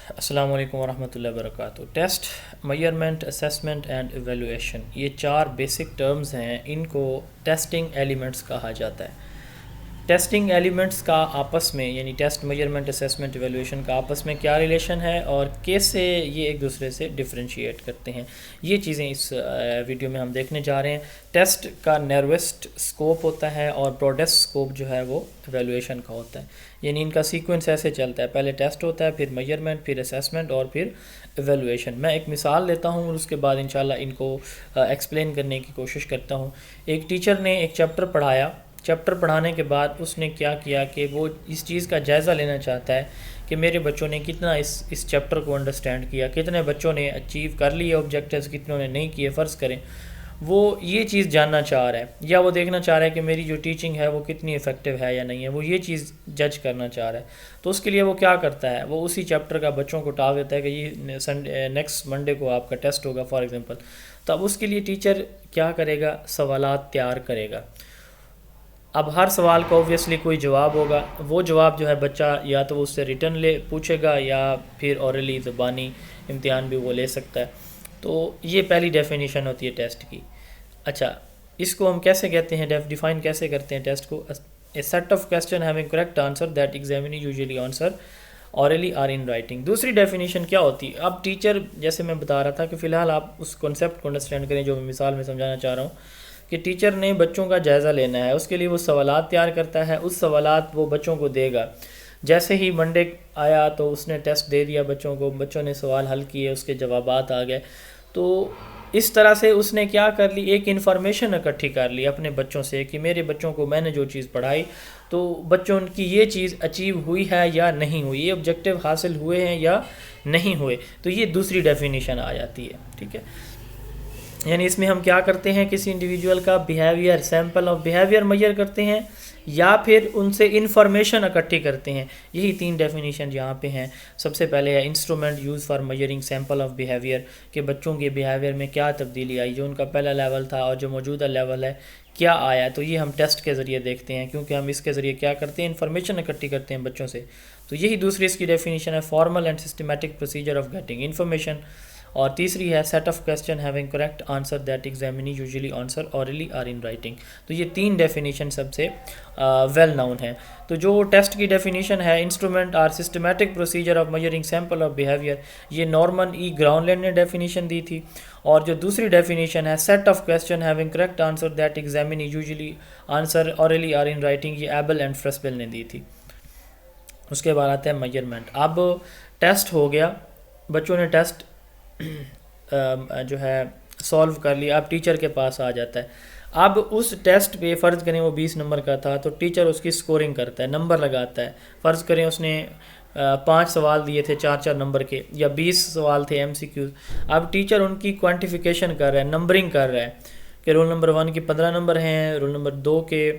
السلام علیکم ورحمۃ اللہ وبرکاتہ۔ Test, measurement, assessment and evaluation, یہ چار بیسک ٹرمز ہیں، ان کو ٹیسٹنگ ایلیمنٹس کہا جاتا ہے۔ ٹیسٹنگ ایلیمنٹس کا آپس میں یعنی ٹیسٹ، میجرمنٹ، اسیسمنٹ، ایویلویشن کا آپس میں کیا ریلیشن ہے اور کیسے یہ ایک دوسرے سے ڈفرینشیٹ کرتے ہیں، یہ چیزیں اس ویڈیو میں ہم دیکھنے جا رہے ہیں۔ ٹیسٹ کا نیروسٹ اسکوپ ہوتا ہے اور براڈسٹ اسکوپ جو ہے وہ ایویلویشن کا ہوتا ہے، یعنی ان کا سیکوینس ایسے چلتا ہے، پہلے ٹیسٹ ہوتا ہے، پھر میجرمنٹ، پھر اسیسمنٹ اور پھر ایویلویشن۔ میں ایک مثال لیتا ہوں اور اس کے بعد انشاءاللہ ان کو ایکسپلین کرنے کی کوشش کرتا ہوں۔ ایک ٹیچر نے ایک چیپٹر پڑھایا، چیپٹر پڑھانے کے بعد اس نے کیا کیا کہ وہ اس چیز کا جائزہ لینا چاہتا ہے کہ میرے بچوں نے کتنا اس چیپٹر کو انڈرسٹینڈ کیا، کتنے بچوں نے اچیو کر لیے آبجیکٹیوز، کتنوں نے نہیں کیے، فرض کریں وہ یہ چیز جاننا چاہ رہا ہے، یا وہ دیکھنا چاہ رہا ہے کہ میری جو ٹیچنگ ہے وہ کتنی ایفیکٹو ہے یا نہیں ہے، وہ یہ چیز جج کرنا چاہ رہا ہے۔ تو اس کے لیے وہ کیا کرتا ہے، وہ اسی چیپٹر کا بچوں کو ٹاسک دیتا ہے کہ یہ نیکسٹ منڈے کو آپ کا ٹیسٹ ہوگا فار ایگزامپل۔ تو اب اس کے لیے ٹیچر کیا کرے گا، سوالات تیار کرے گا۔ اب ہر سوال کا اوبویسلی کوئی جواب ہوگا، وہ جواب جو ہے بچہ یا تو اس سے ریٹن پوچھے گا یا پھر اورلی زبانی امتحان بھی وہ لے سکتا ہے۔ تو یہ پہلی ڈیفینیشن ہوتی ہے ٹیسٹ کی۔ اچھا، اس کو ہم کیسے کہتے ہیں، ڈیفائن کیسے کرتے ہیں ٹیسٹ کو؟ A set of question having correct answer that examiner usually answer orally or in writing. دوسری ڈیفینیشن کیا ہوتی ہے؟ اب ٹیچر، جیسے میں بتا رہا تھا کہ فی الحال آپ اس کانسیپٹ کو انڈرسٹینڈ کریں جو میں مثال میں سمجھانا چاہ رہا ہوں، کہ ٹیچر نے بچوں کا جائزہ لینا ہے، اس کے لیے وہ سوالات تیار کرتا ہے، اس سوالات وہ بچوں کو دے گا۔ جیسے ہی منڈے آیا تو اس نے ٹیسٹ دے دیا بچوں کو، بچوں نے سوال حل کیے، اس کے جوابات آ گئے۔ تو اس طرح سے اس نے کیا کر لی، ایک انفارمیشن اکٹھی کر لی اپنے بچوں سے کہ میرے بچوں کو میں نے جو چیز پڑھائی تو بچوں کی یہ چیز اچیو ہوئی ہے یا نہیں ہوئی، یہ آبجیکٹیو حاصل ہوئے ہیں یا نہیں ہوئے۔ تو یہ دوسری ڈیفینیشن آ جاتی ہے، ٹھیک ہے۔ یعنی اس میں ہم کیا کرتے ہیں، کسی انڈیویجول کا behaviour, sample of behaviour measure کرتے ہیں یا پھر ان سے انفارمیشن اکٹھی کرتے ہیں۔ یہی تین ڈیفینیشن یہاں پہ ہیں۔ سب سے پہلے ہے instrument use for measuring sample of behaviour, کہ بچوں کے بیہیویئر میں کیا تبدیلی آئی، جو ان کا پہلا لیول تھا اور جو موجودہ لیول ہے کیا آیا۔ تو یہ ہم ٹیسٹ کے ذریعے دیکھتے ہیں، کیونکہ ہم اس کے ذریعے کیا کرتے ہیں، انفارمیشن اکٹھی کرتے ہیں بچوں سے۔ تو یہی دوسری اس کی ڈیفینیشن ہے، formal and systematic procedure of getting information. اور تیسری ہے set of question having correct answer that examiner usually answer orally or in writing. تو یہ تین ڈیفینیشن سب سے ویل نون ہیں۔ تو جو ٹیسٹ کی ڈیفینیشن ہے، instrument or systematic procedure of measuring sample of behaviour, یہ نارمن ای گراؤنڈ لینڈ نے ڈیفینیشن دی تھی۔ اور جو دوسری ڈیفینیشن ہے set of question having correct answer that examiner usually answer orally or in writing, یہ ایبل اینڈ فرسبل نے دی تھی۔ اس کے بعد آتا ہے میجرمنٹ۔ اب ٹیسٹ ہو گیا، بچوں نے ٹیسٹ جو ہے سولو کر لیا، اب ٹیچر کے پاس آ جاتا ہے۔ اب اس ٹیسٹ پہ فرض کریں وہ 20 نمبر کا تھا تو ٹیچر اس کی سکورنگ کرتا ہے، نمبر لگاتا ہے۔ فرض کریں اس نے 5 سوال دیے تھے 4 نمبر کے، یا 20 سوال تھے ایم سی کیوز۔ اب ٹیچر ان کی کوانٹیفیکیشن کر رہا ہے، نمبرنگ کر رہا ہے کہ رول نمبر 1 کے 15 نمبر ہیں، رول نمبر 2 کے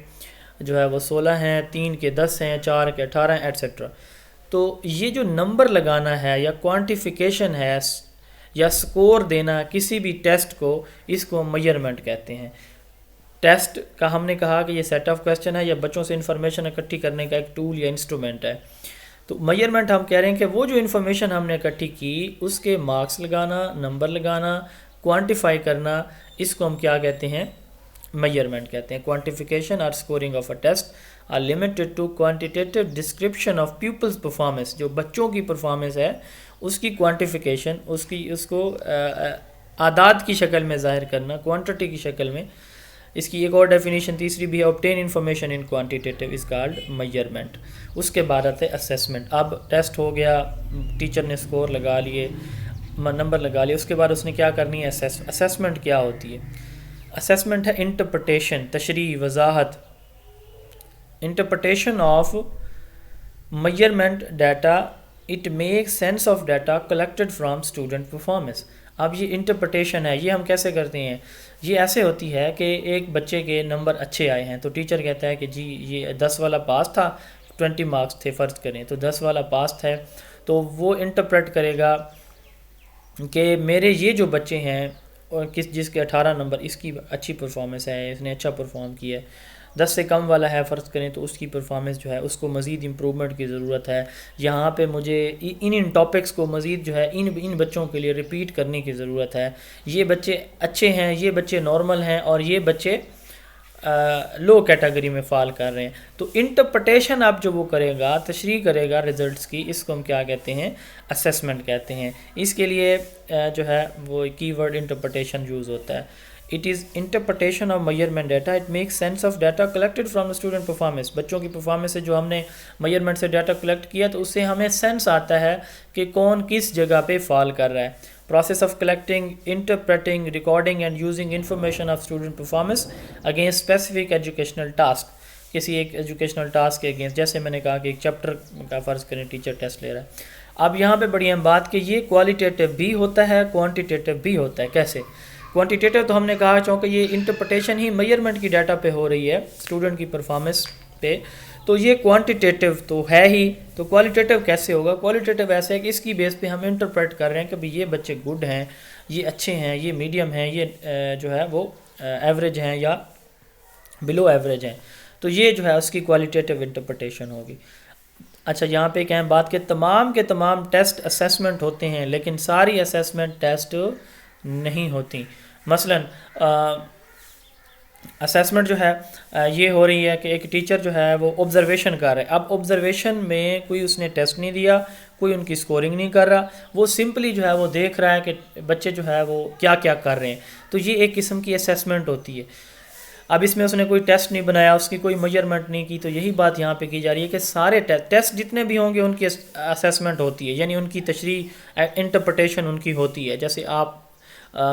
جو ہے وہ 16 ہیں، 3 کے 10 ہیں، 4 کے 18 ہیں، ایٹسیٹرا۔ تو یہ جو نمبر لگانا ہے یا کوانٹیفیکیشن ہے یا سکور دینا کسی بھی ٹیسٹ کو، اس کو میجرمنٹ کہتے ہیں۔ ٹیسٹ کا ہم نے کہا کہ یہ سیٹ آف کویسچن ہے یا بچوں سے انفارمیشن اکٹھی کرنے کا ایک ٹول یا انسٹرومنٹ ہے۔ تو میجرمنٹ ہم کہہ رہے ہیں کہ وہ جو انفارمیشن ہم نے اکٹھی کی اس کے مارکس لگانا، نمبر لگانا، کوانٹیفائی کرنا، اس کو ہم کیا کہتے ہیں، میجرمنٹ کہتے ہیں۔ کوانٹیفیکیشن اور scoring of a test are limited to quantitative description of people's performance, جو بچوں کی پرفارمنس ہے اس کی کوانٹیفیکیشن، اس کو اعداد کی شکل میں ظاہر کرنا، کوانٹٹی کی شکل میں۔ اس کی ایک اور ڈیفینیشن تیسری بھی ہے، obtain information in quantitative is called measurement۔ اس کے بعد آتے اسیسمنٹ۔ اب ٹیسٹ ہو گیا، ٹیچر نے سکور لگا لیے، نمبر لگا لیے، اس کے بعد اس نے کیا کرنی ہے، اسیسمنٹ کیا ہوتی ہے؟ اسیسمنٹ ہے انٹرپریٹیشن، تشریح، وضاحت، interpretation of measurement data, it make sense of data collected from student performance. اب یہ انٹرپریٹیشن ہے، یہ ہم کیسے کرتے ہیں؟ یہ ایسے ہوتی ہے کہ ایک بچے کے نمبر اچھے آئے ہیں تو ٹیچر کہتا ہے کہ جی یہ 10 والا پاس تھا، 20 مارکس تھے فرض کریں، تو 10 والا پاس ہے، تو وہ انٹرپریٹ کرے گا کہ میرے یہ جو بچے ہیں اور جس کے 18 نمبر، اس کی اچھی پرفارمنس ہے، اس نے اچھا پرفارم کیا ہے، 10 سے کم والا ہے فرض کریں تو اس کی پرفارمنس جو ہے اس کو مزید امپرومنٹ کی ضرورت ہے. یہاں پہ مجھے ان ٹاپکس کو مزید جو ہے ان بچوں کے لیے ریپیٹ کرنے کی ضرورت ہے. یہ بچے اچھے ہیں, یہ بچے نارمل ہیں, اور یہ بچے لو کیٹیگری میں فال کر رہے ہیں. تو انٹرپریٹیشن اب جو وہ کرے گا, تشریح کرے گا رزلٹس کی, اس کو ہم کیا کہتے ہیں, اسیسمنٹ کہتے ہیں. اس کے لیے جو ہے وہ کی ورڈ انٹرپریٹیشن یوز ہوتا ہے. It is interpretation of measurement data. It makes sense of data collected from the student performance. بچوں کی پرفارمنس سے جو ہم نے میجرمنٹ سے ڈیٹا کلیکٹ کیا تو اس سے ہمیں سینس آتا ہے کہ کون کس جگہ پہ فال کر رہا ہے. Process of collecting, interpreting, recording and using information of student performance against specific educational task. کسی ایک ایجوکیشنل ٹاسک کے اگینسٹ, جیسے میں نے کہا کہ ایک چیپٹر کا فرض کریں ٹیچر ٹیسٹ لے رہا ہے. اب یہاں پہ بڑی اہم بات کہ یہ کوالٹیٹیو بھی ہوتا ہے, کوانٹیٹیو بھی ہوتا ہے. کیسے کوانٹیٹیو؟ تو ہم نے کہا چونکہ یہ انٹرپریٹیشن ہی میجرمنٹ کی ڈیٹا پہ ہو رہی ہے, اسٹوڈنٹ کی پرفارمنس پہ, تو یہ کوانٹیٹیو تو ہے ہی. تو کوالٹیٹیو کیسے ہوگا؟ کوالٹیٹیو ایسے ہے کہ اس کی بیس پہ ہم انٹرپریٹ کر رہے ہیں کہ یہ بچے گڈ ہیں, یہ اچھے ہیں, یہ میڈیم ہیں, یہ جو ہے وہ ایوریج ہیں یا بلو ایوریج ہیں. تو یہ جو ہے اس کی کوالٹیٹیو انٹرپریٹیشن ہوگی. اچھا, یہاں پہ ایک اہم بات کہ تمام کے تمام ٹیسٹ اسیسمنٹ ہوتے ہیں, لیکن ساری اسیسمنٹ ٹیسٹ نہیں ہوتی. مثلا اسیسمنٹ جو ہے یہ ہو رہی ہے کہ ایک ٹیچر جو ہے وہ آبزرویشن کر رہا ہے. اب آبزرویشن میں کوئی اس نے ٹیسٹ نہیں دیا, کوئی ان کی سکورنگ نہیں کر رہا, وہ سمپلی جو ہے وہ دیکھ رہا ہے کہ بچے جو ہے وہ کیا کیا کر رہے ہیں. تو یہ ایک قسم کی اسیسمنٹ ہوتی ہے. اب اس میں اس نے کوئی ٹیسٹ نہیں بنایا, اس کی کوئی میجرمنٹ نہیں کی, تو یہی بات یہاں پہ کی جا رہی ہے کہ سارے ٹیسٹ جتنے بھی ہوں گے ان کی اسیسمنٹ ہوتی ہے, یعنی ان کی تشریح انٹرپریٹیشن ان کی ہوتی ہے. جیسے آپ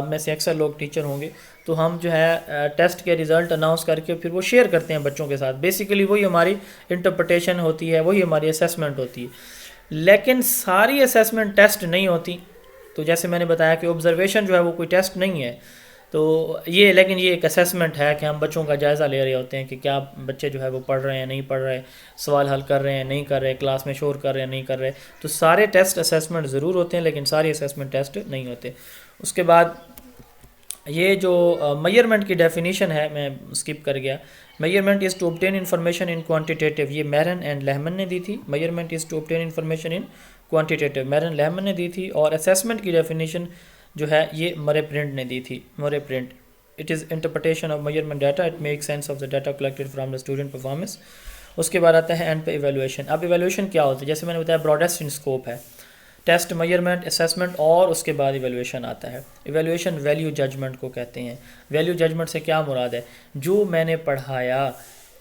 میں سے اکثر لوگ ٹیچر ہوں گے تو ہم جو ہے ٹیسٹ کے رزلٹ اناؤنس کر کے پھر وہ شیئر کرتے ہیں بچوں کے ساتھ. بیسیکلی وہی ہماری انٹرپریٹیشن ہوتی ہے, وہی ہماری اسیسمنٹ ہوتی ہے. لیکن ساری اسیسمنٹ ٹیسٹ نہیں ہوتی. تو جیسے میں نے بتایا کہ آبزرویشن جو ہے وہ کوئی ٹیسٹ نہیں ہے, تو لیکن یہ ایک اسیسمنٹ ہے کہ ہم بچوں کا جائزہ لے رہے ہوتے ہیں کہ کیا بچے جو ہے وہ پڑھ رہے ہیں, نہیں پڑھ رہے, سوال حل کر رہے ہیں, نہیں کر رہے, کلاس میں شور کر رہے ہیں, نہیں کر رہے. تو سارے ٹیسٹ اسیسمنٹ ضرور ہوتے ہیں, لیکن سارے اسیسمنٹ ٹیسٹ نہیں ہوتے. اس کے بعد یہ جو میجرمنٹ کی ڈیفینیشن ہے, میں اسکپ کر گیا. Measurement is to obtain information in quantitative, یہ میرن اینڈ لہمن نے دی تھی. Measurement is to obtain information in quantitative, Mehrens Lehmann نے دی تھی. اور اسیسمنٹ کی ڈیفینیشن جو ہے یہ مرے پرنٹ نے دی تھی, Murray Print. It is interpretation of measurement data, it make sense of the data collected from the student performance. اس کے بعد آتا ہے اینڈ پہ ایویلویشن. اب ایویلویشن کیا ہوتا ہے؟ جیسے میں نے بتایا براڈسٹ ان اسکوپ ہے, ٹیسٹ, میجرمنٹ, اسیسمنٹ, اور اس کے بعد ایویلویشن آتا ہے. ایویلویشن ویلیو ججمنٹ کو کہتے ہیں. ویلیو ججمنٹ سے کیا مراد ہے؟ جو میں نے پڑھایا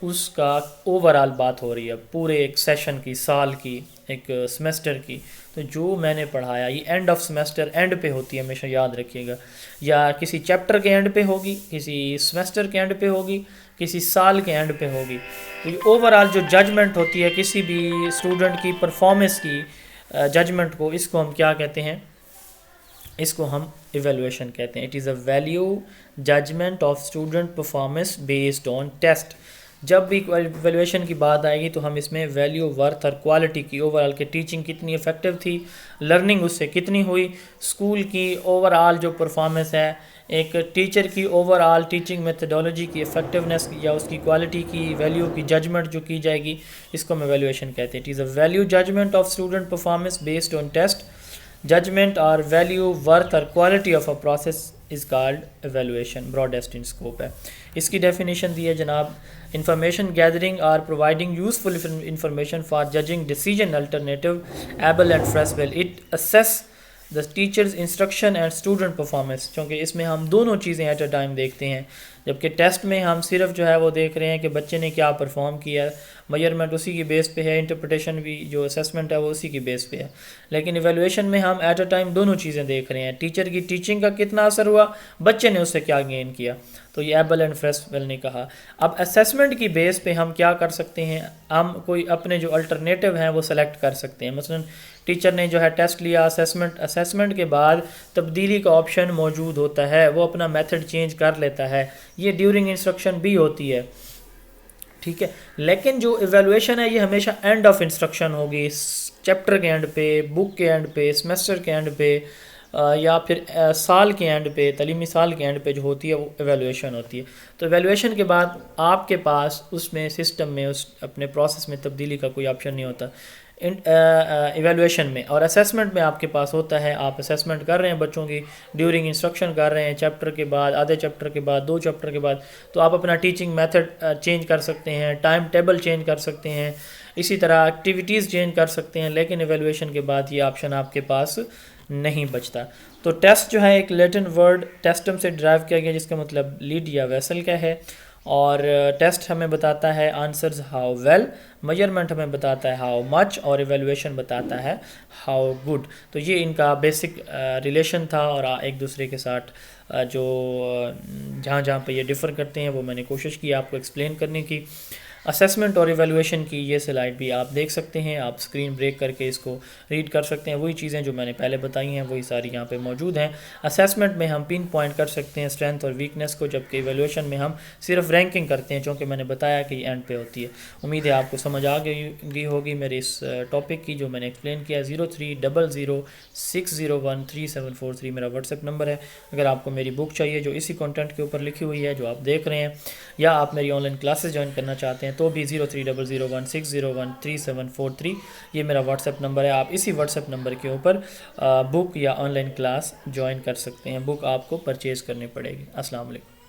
اس کا اوور آل بات ہو رہی ہے, پورے ایک سیشن کی, سال کی, ایک سمیسٹر کی. تو جو میں نے پڑھایا, یہ اینڈ آف سمیسٹر اینڈ پہ ہوتی ہے, ہمیشہ یاد رکھیے گا, یا کسی چیپٹر کے اینڈ پہ ہوگی, کسی سمیسٹر کے اینڈ پہ ہوگی, کسی سال کے اینڈ پہ ہوگی. تو یہ اوور آل جو ججمنٹ ہوتی ہے کسی بھی اسٹوڈنٹ کی پرفارمنس کی ججمنٹ کو, اس کو ہم کیا کہتے ہیں؟ اس کو ہم ایویلویشن کہتے ہیں. It is a value judgement of student performance based on test. جب بھی ایویلویشن کی بات آئے گی تو ہم اس میں ویلیو, ورتھ اور کوالٹی کی, اوور آل کی ٹیچنگ کتنی افیکٹو تھی, لرننگ اس سے کتنی ہوئی, اسکول کی اوور آل جو پرفارمنس ہے, ایک ٹیچر کی اوور آل ٹیچنگ میتھڈولوجی کی افیکٹونیس یا اس کی کوالٹی کی ویلیو کی ججمنٹ جو کی جائے گی, اس کو ہم ایویلویشن کہتے ہیں. It is a value judgement of student performance based on test. Judgement اور ویلیو, ورتھ اور quality of a process is called evaluation. Broadest in scope ہے. اس کی ڈیفینیشن دی ہے جناب, انفارمیشن گیدرنگ اور providing useful information for judging decision alternative able and feasible. It assess the teachers instruction and student performance. چونکہ اس میں ہم دونوں چیزیں ایٹ اے ٹائم دیکھتے ہیں, جبکہ ٹیسٹ میں ہم صرف جو ہے وہ دیکھ رہے ہیں کہ بچے نے کیا پرفارم کیا, میجرمنٹ اسی کی بیس پہ ہے, انٹرپریٹیشن بھی جو اسیسمنٹ ہے وہ اسی کی بیس پہ ہے. لیکن ایویلویشن میں ہم ایٹ اے ٹائم دونوں چیزیں دیکھ رہے ہیں, ٹیچر کی ٹیچنگ کا کتنا اثر ہوا, بچے نے اس سے کیا گین کیا. تو یہ ایبل اینڈ فریسبل نے کہا. اب اسیسمنٹ کی بیس پہ ہم کیا کر سکتے ہیں؟ ہم کوئی اپنے جو الٹرنیٹیو ہیں وہ سلیکٹ کر سکتے ہیں. مثلا ٹیچر نے جو ہے ٹیسٹ لیا, اسیسمنٹ کے بعد تبدیلی کا آپشن موجود ہوتا ہے, وہ اپنا میتھڈ چینج کر لیتا ہے, یہ ڈیورنگ انسٹرکشن بھی ہوتی ہے, ٹھیک ہے. لیکن جو ایویلویشن ہے یہ ہمیشہ اینڈ آف انسٹرکشن ہوگی, چیپٹر کے اینڈ پہ, بک کے اینڈ پہ, سمیسٹر کے اینڈ پہ, یا پھر سال کے اینڈ پہ، تعلیمی سال کے اینڈ پہ جو ہوتی ہے وہ ایویلویشن ہوتی ہے. تو ایویلویشن کے بعد آپ کے پاس اس میں سسٹم میں اس اپنے پروسیس میں تبدیلی کا کوئی آپشن نہیں ہوتا ایویلویشن میں. اور اسیسمنٹ میں آپ کے پاس ہوتا ہے، آپ اسیسمنٹ کر رہے ہیں بچوں کی ڈیورنگ انسٹرکشن کر رہے ہیں، چیپٹر کے بعد، آدھے چیپٹر کے بعد، 2 چیپٹر کے بعد، تو آپ اپنا ٹیچنگ میتھڈ چینج کر سکتے ہیں، ٹائم ٹیبل چینج کر سکتے ہیں، اسی طرح ایکٹیویٹیز چینج کر سکتے ہیں. لیکن ایویلویشن کے بعد یہ آپشن آپ کے پاس نہیں بچتا. تو ٹیسٹ جو ہے ایک لیٹن ورڈ ٹیسٹم سے ڈرائیو کیا گیا، جس کا مطلب لیڈ یا ویسل کا ہے. اور ٹیسٹ ہمیں بتاتا ہے آنسرز ہاؤ ویل، میجرمنٹ ہمیں بتاتا ہے ہاؤ مچ، اور ایویلویشن بتاتا ہے ہاؤ گڈ. تو یہ ان کا بیسک ریلیشن تھا، اور ایک دوسرے کے ساتھ جو جہاں جہاں پہ یہ ڈفر کرتے ہیں وہ میں نے کوشش کی آپ کو ایکسپلین کرنے کی. اسیسمنٹ اور ایویلویشن کی یہ سلائڈ بھی آپ دیکھ سکتے ہیں، آپ اسکرین بریک کر کے اس کو ریڈ کر سکتے ہیں. وہی چیزیں جو میں نے پہلے بتائی ہیں وہی ساری یہاں پہ موجود ہیں. اسیسمنٹ میں ہم پن پوائنٹ کر سکتے ہیں اسٹرینتھ اور ویکنیس کو، جبکہ ایویلویشن میں ہم صرف رینکنگ کرتے ہیں، چونکہ میں نے بتایا کہ یہ اینڈ پہ ہوتی ہے. امید ہے آپ کو سمجھ آ گئی ہوگی میرے اس ٹاپک کی جو میں نے ایکسپلین کیا. 0300601373 میرا واٹس ایپ نمبر ہے. اگر آپ کو میری بک چاہیے جو اسی کانٹینٹ کے اوپر لکھی ہوئی ہے جو آپ دیکھ رہے ہیں، یا آپ میری آن لائن کلاسز جوائن کرنا چاہتے ہیں تو بھی 030016013743 یہ میرا واٹس ایپ نمبر ہے. آپ اسی واٹس ایپ نمبر کے اوپر بک یا آن لائن کلاس جوائن کر سکتے ہیں. بک آپ کو پرچیز کرنی پڑے گی. السلام علیکم.